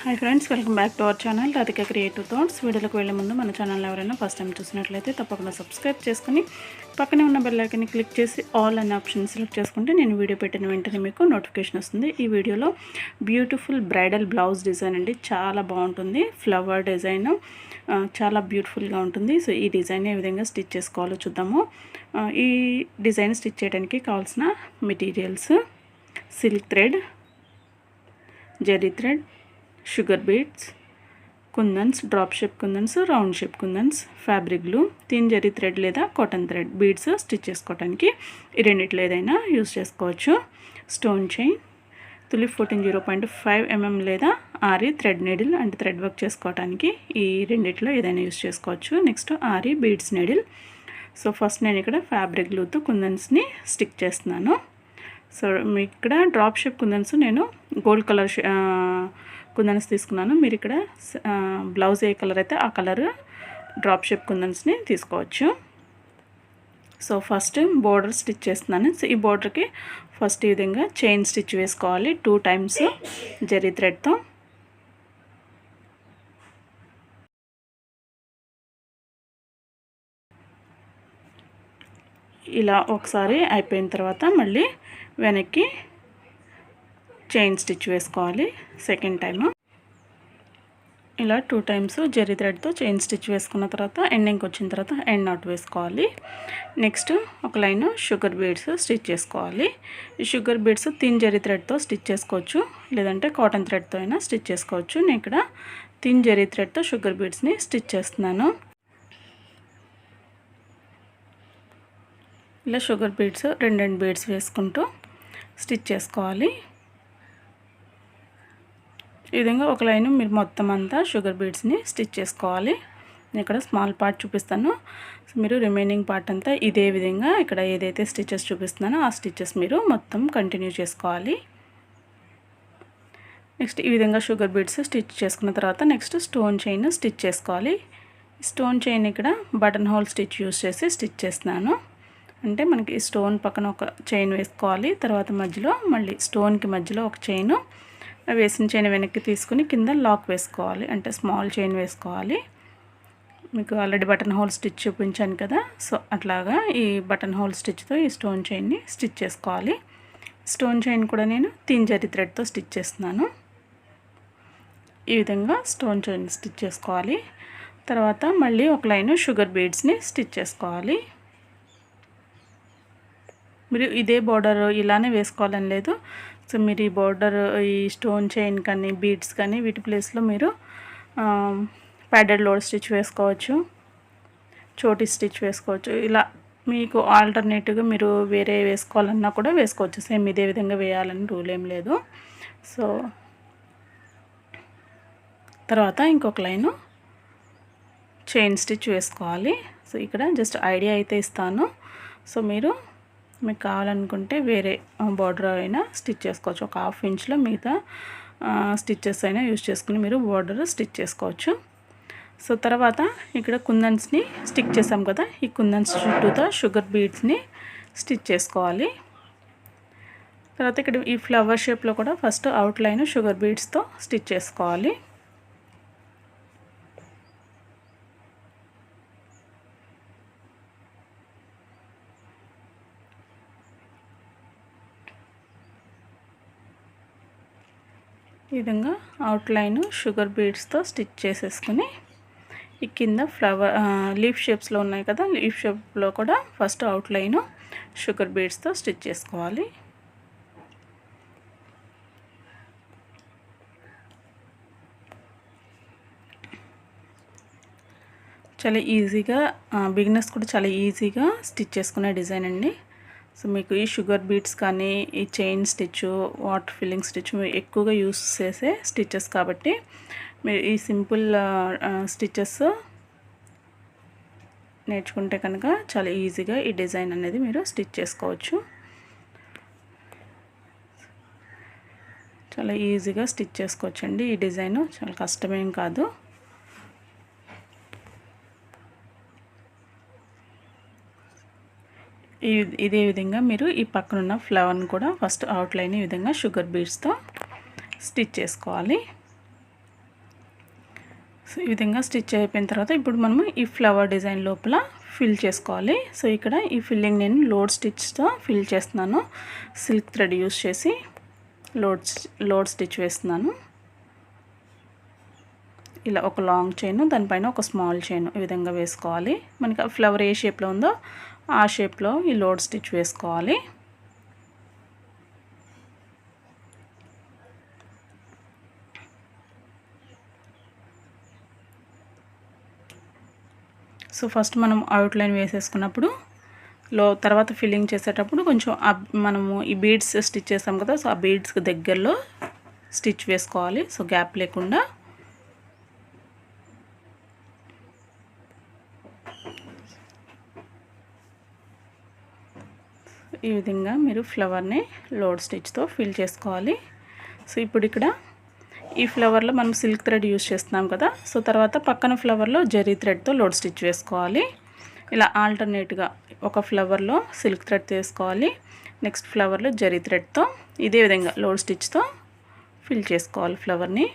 Hi friends, welcome back to our channel Radhika creative thoughts. వీడియోకి వెళ్ళే ముందు మన ఛానల్ ఎవరైనా ఫస్ట్ టైం చూసినట్లయితే తప్పకుండా సబ్స్క్రైబ్ చేసుకుని పక్కనే ఉన్న బెల్ ఐకాన్ని క్లిక్ చేసి ఆల్ అనే ఆప్షన్ సెలెక్ట్ చేసుకుంటే నేను వీడియో పెట్టిన వెంటనే మీకు నోటిఫికేషన్ వస్తుంది. ఈ వీడియోలో బ్యూటిఫుల్ బ్రైడల్ బ్లౌజ్ డిజైన్ అండి, చాలా బాగుంటుంది. ఫ్లవర్ డిజైన్ చాలా బ్యూటిఫుల్గా ఉంటుంది. సో ఈ డిజైన్ ఏ విధంగా స్టిచ్ చేసుకోవాలో చూద్దాము. ఈ డిజైన్ స్టిచ్ చేయడానికి కావాల్సిన materials: silk thread, zari thread, sugar beads, kundans, drop shape kundans, round shape kundans, fabric glue, thin zari thread లేదా కాటన్ థ్రెడ్, బీడ్స్ స్టిచ్ చేసుకోవడానికి ఈ రెండిట్లో ఏదైనా యూస్ చేసుకోవచ్చు. స్టోన్ చైన్, తులిప్ 14.0.5 mm లేదా ఆరి థ్రెడ్ నీడిల్ అంటే థ్రెడ్ వర్క్ చేసుకోవడానికి ఈ రెండిట్లో ఏదైనా యూస్ చేసుకోవచ్చు. నెక్స్ట్ ఆరి బీడ్స్ నీడిల్. సో ఫస్ట్ నేను ఇక్కడ ఫ్యాబ్రిక్ గ్లూతో కుందన్స్ని స్టిక్ చేస్తున్నాను. సో మీకు ఇక్కడ డ్రాప్ షేప్ కుందన్స్ నేను గోల్డ్ కలర్ కుందన్స్ తీసుకున్నాను. మీరు ఇక్కడ బ్లౌజ్ ఏ కలర్ అయితే ఆ కలర్ డ్రాప్ షేప్ కుందన్స్ని తీసుకోవచ్చు. సో ఫస్ట్ బోర్డర్ స్టిచ్ చేస్తున్నాను. సో ఈ బోర్డర్కి ఫస్ట్ ఈ విధంగా చైన్ స్టిచ్ వేసుకోవాలి 2 times జెరీ థ్రెడ్తో. ఇలా ఒకసారి అయిపోయిన తర్వాత మళ్ళీ వెనక్కి చైన్ స్టిచ్ వేసుకోవాలి సెకండ్ టైము. ఇలా 2 times జెరీ థ్రెడ్తో చైన్ స్టిచ్ వేసుకున్న తర్వాత ఎండింగ్కి వచ్చిన తర్వాత ఎండ్ నాట్ వేసుకోవాలి. నెక్స్ట్ ఒక లైన్ షుగర్ బీడ్స్ స్టిచ్ చేసుకోవాలి. ఈ షుగర్ బీడ్స్ థిన్ జెరీ థ్రెడ్తో స్టిచ్ చేసుకోవచ్చు, లేదంటే కాటన్ థ్రెడ్తో అయినా స్టిచ్ చేసుకోవచ్చు. నేను ఇక్కడ థిన్ జెరీ థ్రెడ్తో షుగర్ బీడ్స్ని స్టిచ్ చేస్తున్నాను. ఇలా షుగర్ బీడ్స్ రెండు బీడ్స్ వేసుకుంటూ స్టిచ్ చేసుకోవాలి. ఈ విధంగా ఒక లైన్ మీరు మొత్తం అంతా షుగర్ బీడ్స్ని స్టిచ్ చేసుకోవాలి. నేను ఇక్కడ స్మాల్ పార్ట్ చూపిస్తాను. సో మీరు రిమైనింగ్ పార్ట్ అంతా ఇదే విధంగా ఇక్కడ ఏదైతే స్టిచెస్ చూపిస్తున్నానో ఆ స్టిచెస్ మీరు మొత్తం కంటిన్యూ చేసుకోవాలి. నెక్స్ట్ ఈ విధంగా షుగర్ బీడ్స్ స్టిచ్ చేసుకున్న తర్వాత నెక్స్ట్ స్టోన్ చైన్ స్టిచ్ చేసుకోవాలి. స్టోన్ చైన్ ఇక్కడ బటన్ హోల్ స్టిచ్ యూస్ చేసి స్టిచ్ చేస్తున్నాను. అంటే మనకి స్టోన్ పక్కన ఒక చైన్ వేసుకోవాలి, తర్వాత మధ్యలో మళ్ళీ స్టోన్కి మధ్యలో ఒక చైన్ వేసిన చైన్ వెనక్కి తీసుకుని కింద లాక్ వేసుకోవాలి, అంటే స్మాల్ చైన్ వేసుకోవాలి. మీకు ఆల్రెడీ బటన్ హోల్ స్టిచ్ చూపించాను కదా, సో అట్లాగా ఈ బటన్ హోల్ స్టిచ్తో ఈ స్టోన్ చైన్ని స్టిచ్ చేసుకోవాలి. స్టోన్ చైన్ కూడా నేను థిన్ జెరీ థ్రెడ్తో స్టిచ్ చేస్తున్నాను. ఈ విధంగా స్టోన్ చైన్ స్టిచ్ చేసుకోవాలి. తర్వాత మళ్ళీ ఒక లైన్ షుగర్ బీడ్స్ని స్టిచ్ చేసుకోవాలి. మీరు ఇదే బార్డర్ ఇలానే వేసుకోవాలని లేదు. సో మీరు ఈ బార్డర్ ఈ స్టోన్ చైన్ కానీ బీడ్స్ కానీ వీటి ప్లేస్లో మీరు ప్యాడెడ్ లోడ్ స్టిచ్ వేసుకోవచ్చు, చోటీ స్టిచ్ వేసుకోవచ్చు. ఇలా మీకు ఆల్టర్నేటివ్గా మీరు వేరే వేసుకోవాలన్నా కూడా వేసుకోవచ్చు. సేమ్ ఇదే విధంగా వేయాలని రూల్ ఏం లేదు. సో తర్వాత ఇంకొక లైను చైన్ స్టిచ్ వేసుకోవాలి. సో ఇక్కడ జస్ట్ ఐడియా అయితే ఇస్తాను. సో మీకు కావాలనుకుంటే వేరే బార్డర్ అయినా స్టిచ్ చేసుకోవచ్చు. ఒక 1/2 ఇంచ్లో మిగతా స్టిచ్చెస్ అయినా యూజ్ చేసుకుని మీరు బార్డర్ స్టిచ్ చేసుకోవచ్చు. సో తర్వాత ఇక్కడ కుందన్స్ని స్టిక్ చేసాం కదా, ఈ కుందన్స్ చుట్టూతో షుగర్ బీడ్స్ని స్టిచ్ చేసుకోవాలి. తర్వాత ఇక్కడ ఈ ఫ్లవర్ షేప్లో కూడా ఫస్ట్ అవుట్ లైన్ షుగర్ బీడ్స్తో స్టిచ్ చేసుకోవాలి. ఈ విధంగా అవుట్లైన్ షుగర్ బీడ్స్తో స్టిచ్ చేసేసుకుని ఈ కింద ఫ్లవర్ లీఫ్ షేప్స్లో ఉన్నాయి కదా, లీఫ్ షేప్లో కూడా ఫస్ట్ అవుట్లైన్ షుగర్ బీడ్స్తో స్టిచ్ చేసుకోవాలి. చాలా ఈజీగా బిగినర్స్ కూడా చాలా ఈజీగా స్టిచ్ చేసుకునే డిజైన్ అండి. సో మీకు ఈ షుగర్ బీడ్స్ కానీ ఈ chain stitch, water filling stitch ఎక్కువగా యూస్ చేసే స్టిచెస్ కాబట్టి మీరు ఈ సింపుల్ స్టిచెస్ నేర్చుకుంటే కనుక చాలా ఈజీగా ఈ డిజైన్ అనేది మీరు స్టిచ్ చేసుకోవచ్చు. చాలా ఈజీగా స్టిచ్ చేసుకోవచ్చండి. ఈ డిజైన్ చాలా కష్టమేం కాదు. ఇదే విధంగా మీరు ఈ పక్కనున్న ఫ్లవర్ని కూడా ఫస్ట్ అవుట్లైన్ ఈ విధంగా షుగర్ బీడ్స్తో స్టిచ్ చేసుకోవాలి. సో ఈ విధంగా స్టిచ్ అయిపోయిన తర్వాత ఇప్పుడు మనము ఈ ఫ్లవర్ డిజైన్ లోపల ఫిల్ చేసుకోవాలి. సో ఇక్కడ ఈ ఫిల్లింగ్ నేను లోడ్ స్టిచ్తో ఫిల్ చేస్తున్నాను. సిల్క్ థ్రెడ్ యూస్ చేసి లోడ్ స్టిచ్ వేస్తున్నాను. ఇలా ఒక లాంగ్ చైన్, దానిపైన ఒక స్మాల్ చైన్ ఈ విధంగా వేసుకోవాలి. మనకి ఫ్లవర్ ఏ షేప్లో ఉందో ఆ షేప్లో ఈ లోడ్ స్టిచ్ వేసుకోవాలి. సో ఫస్ట్ మనం అవుట్లైన్ వేసేసుకున్నప్పుడు తర్వాత ఫిల్లింగ్ చేసేటప్పుడు కొంచెం మనము ఈ బీడ్స్ స్టిచ్ చేసాం కదా, సో ఆ బీడ్స్కి దగ్గరలో స్టిచ్ వేసుకోవాలి. సో గ్యాప్ లేకుండా ఈ విధంగా మీరు ఫ్లవర్ని లోడ్ స్టిచ్తో ఫిల్ చేసుకోవాలి. సో ఇప్పుడు ఇక్కడ ఈ ఫ్లవర్లో మనం సిల్క్ థ్రెడ్ యూస్ చేస్తున్నాం కదా, సో తర్వాత పక్కన ఫ్లవర్లో జరీ థ్రెడ్తో లోడ్ స్టిచ్ వేసుకోవాలి. ఇలా ఆల్టర్నేట్గా ఒక ఫ్లవర్లో సిల్క్ థ్రెడ్ వేసుకోవాలి, నెక్స్ట్ ఫ్లవర్లో జరీ థ్రెడ్తో ఇదే విధంగా లోడ్ స్టిచ్తో ఫిల్ చేసుకోవాలి ఫ్లవర్ని.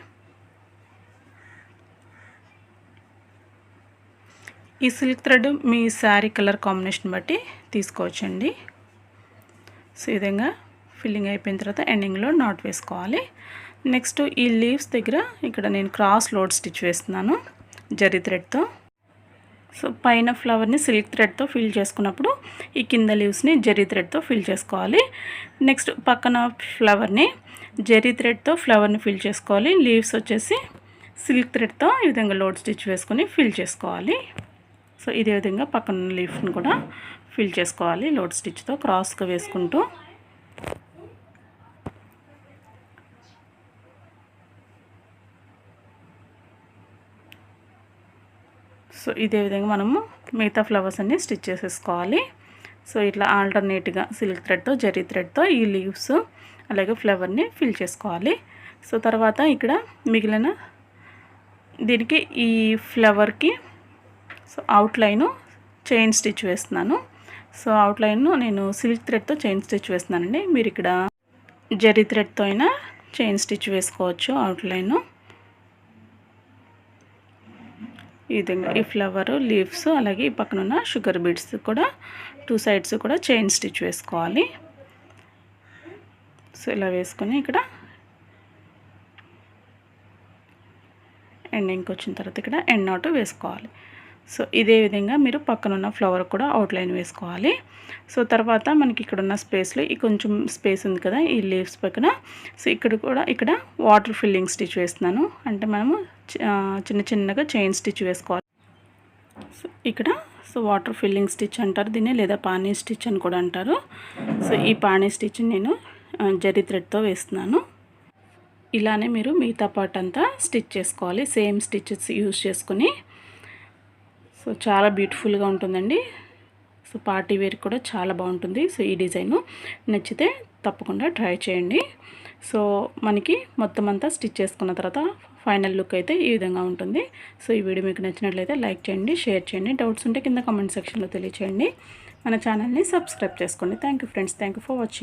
ఈ సిల్క్ థ్రెడ్ మీ శారీ కలర్ కాంబినేషన్ బట్టి తీసుకోవచ్చండి. సో ఈ విధంగా ఫిల్లింగ్ అయిపోయిన తర్వాత ఎండింగ్లో నాట్ వేసుకోవాలి. నెక్స్ట్ ఈ లీవ్స్ దగ్గర ఇక్కడ నేను క్రాస్ లోడ్ స్టిచ్ వేస్తున్నాను జరీ థ్రెడ్తో. సో పైన ఫ్లవర్ని సిల్క్ థ్రెడ్తో ఫిల్ చేసుకున్నప్పుడు ఈ కింద లీవ్స్ని జరీ థ్రెడ్తో ఫిల్ చేసుకోవాలి. నెక్స్ట్ పక్కన ఫ్లవర్ని జరీ థ్రెడ్తో ఫ్లవర్ని ఫిల్ చేసుకోవాలి. లీవ్స్ వచ్చేసి సిల్క్ థ్రెడ్తో ఈ విధంగా లోడ్ స్టిచ్ వేసుకొని ఫిల్ చేసుకోవాలి. సో ఇదే విధంగా పక్కన లీఫ్ని కూడా ఫిల్ చేసుకోవాలి లోడ్ స్టిచ్తో క్రాస్గా వేసుకుంటూ. సో ఇదే విధంగా మనము మిగతా ఫ్లవర్స్ అన్నీ స్టిచ్ చేసేసుకోవాలి. సో ఇట్లా ఆల్టర్నేట్గా సిల్క్ థ్రెడ్తో జరీ థ్రెడ్తో ఈ లీవ్స్ అలాగే ఫ్లవర్ని ఫిల్ చేసుకోవాలి. సో తర్వాత ఇక్కడ మిగిలిన దీనికి ఈ ఫ్లవర్కి సో అవుట్లైను చైన్ స్టిచ్ వేస్తున్నాను. సో అవుట్లైన్ నేను సిల్క్ థ్రెడ్తో చైన్ స్టిచ్ వేస్తున్నానండి. మీరు ఇక్కడ జరీ థ్రెడ్తో అయినా చైన్ స్టిచ్ వేసుకోవచ్చు అవుట్లైను. ఈ విధంగా ఈ ఫ్లవర్ లీవ్స్ అలాగే ఈ పక్కన ఉన్న షుగర్ బీడ్స్ కూడా 2 సైడ్స్ కూడా చైన్ స్టిచ్ వేసుకోవాలి. సో ఇలా వేసుకొని ఇక్కడ ఎండింగ్కి వచ్చిన తర్వాత ఇక్కడ ఎండ్ నాట్ వేసుకోవాలి. సో ఇదే విధంగా మీరు పక్కన ఉన్న ఫ్లవర్ కూడా అవుట్లైన్ వేసుకోవాలి. సో తర్వాత మనకి ఇక్కడ ఉన్న స్పేస్లో ఈ కొంచెం స్పేస్ ఉంది కదా ఈ లీవ్స్ పక్కన, సో ఇక్కడ వాటర్ ఫిల్లింగ్ స్టిచ్ వేస్తున్నాను. అంటే మనము చిన్న చిన్నగా చైన్ స్టిచ్ వేసుకోవాలి. సో ఇక్కడ వాటర్ ఫిల్లింగ్ స్టిచ్ అంటారు దీన్ని, లేదా పానీ స్టిచ్ అని కూడా అంటారు. సో ఈ పానీ స్టిచ్ నేను జరీ థ్రెడ్తో వేస్తున్నాను. ఇలానే మీరు మిగతా పార్ట్ అంతా స్టిచ్ చేసుకోవాలి సేమ్ స్టిచెస్ యూజ్ చేసుకుని. సో చాలా బ్యూటిఫుల్గా ఉంటుందండి. సో పార్టీ వేర్ కూడా చాలా బాగుంటుంది. సో ఈ డిజైను నచ్చితే తప్పకుండా ట్రై చేయండి. సో మనకి మొత్తం అంతా స్టిచ్ చేసుకున్న తర్వాత ఫైనల్ లుక్ అయితే ఈ విధంగా ఉంటుంది. సో ఈ వీడియో మీకు నచ్చినట్లయితే లైక్ చేయండి, షేర్ చేయండి. డౌట్స్ ఉంటే కింద కామెంట్ సెక్షన్లో తెలియచేయండి. మన ఛానల్ని సబ్స్క్రైబ్ చేసుకోండి. Thank you friends. Thank you for watching.